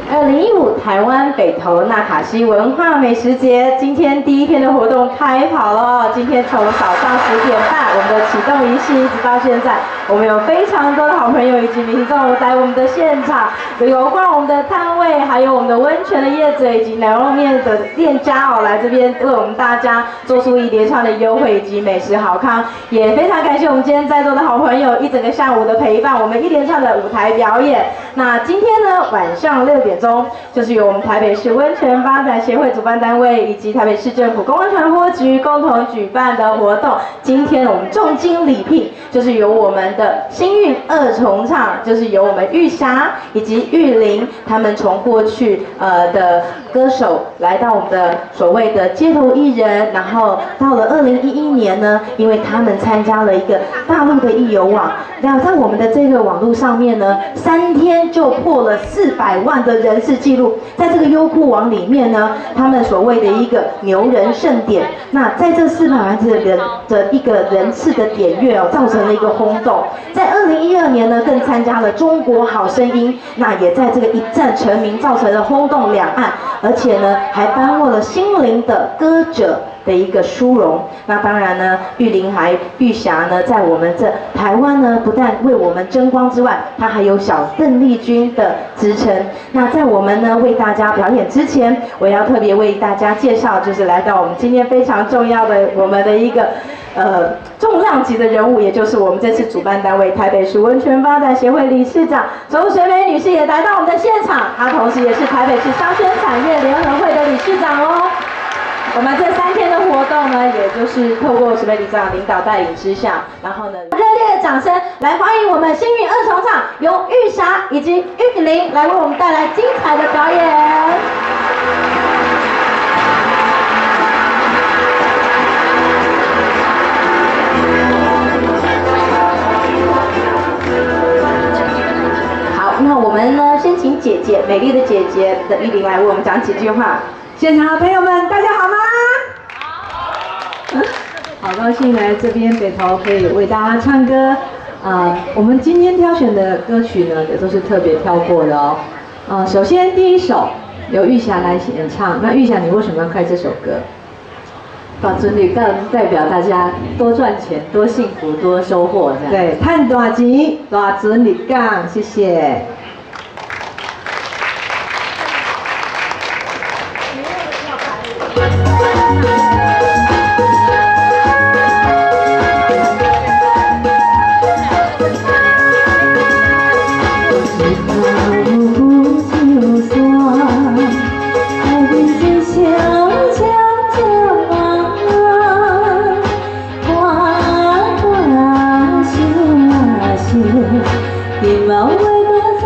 2015台湾北投纳卡西文化美食节，今天第一天的活动开跑了。今天从早上10点半，我们的启动仪式一直到现在，我们有非常多的好朋友以及民众来我们的现场，有逛我们的摊位，还有我们的温泉的业者以及牛肉面的店家来这边为我们大家做出一连串的优惠以及美食好康。也非常感谢我们今天在座的好朋友一整个下午的陪伴，我们一连串的舞台表演。那今天呢，晚上6点钟，就是由我们台北市温泉发展协会主办单位以及台北市政府公安传播局共同举办的活动。今天我们重金礼聘，就是由我们的星运二重唱，就是由我们玉霞以及玉玲他们从过去的歌手来到我们的所谓的街头艺人，然后到了2011年呢，因为他们参加了一个大陆的艺游网，那在我们的这个网络上面呢，3天就破了400万的人次记录。在这个优酷网里面呢，他们所谓的一个牛人盛典，那在这400万的一个人次的点阅造成了一个轰动。在2012年呢，更参加了中国好声音，那也在这个一战成名，造成了轰动两岸，而且呢还颁获了心灵的歌者的一个殊荣。那当然呢，玉霞呢，在我们这台湾呢，不但为我们争光之外，她还有小邓丽君的支撑。那在我们呢为大家表演之前，我要特别为大家介绍，就是来到我们今天非常重要的我们的一个重量级的人物，也就是我们这次主办单位台北市温泉发展协会理事长周水美女士也来到我们的现场，她同时也是台北市商圈产业联合会的理事长哦。我们这3天的活动呢，也就是透过水美理事长领导带领之下，然后呢，热烈的掌声来欢迎我们星运二重唱，由玉霞以及玉玲来为我们带来精彩的表演。那我们呢，先请姐姐，美丽的姐姐的玉玲来为我们讲几句话。现场的朋友们，大家好吗？好高兴来这边北投可以为大家唱歌。我们今天挑选的歌曲呢，也都是特别挑过的哦。首先第一首由玉霞来演唱。那玉霞，你为什么要开这首歌？把尊女更代表大家多赚钱、多幸福、多收获这样。对，赚大钱，大尊女更，谢谢。你毛为何在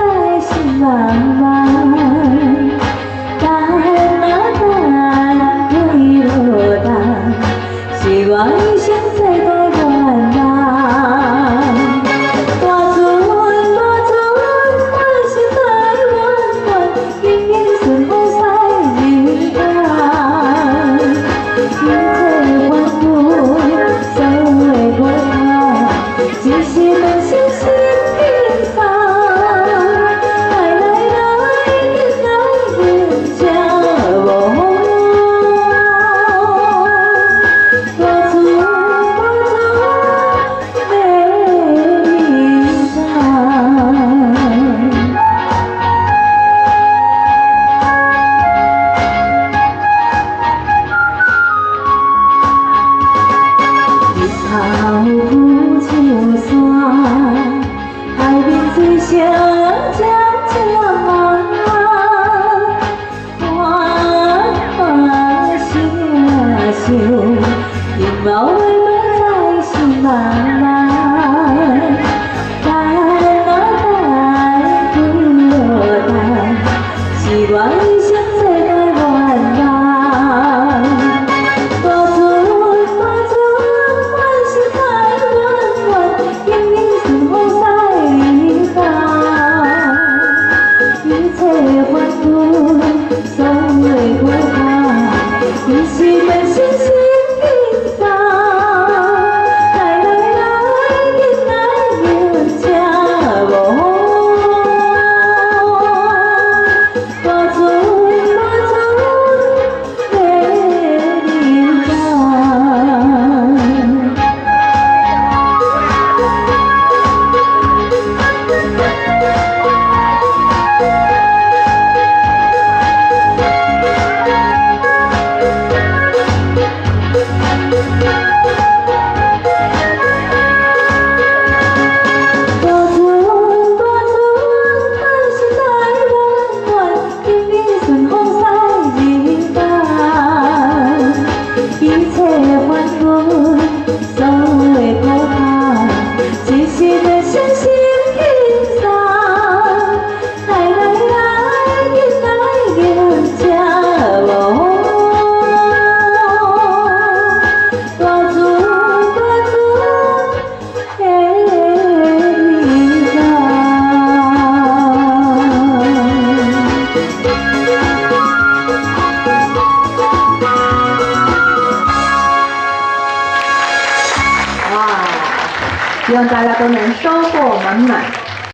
希望大家都能收获满满。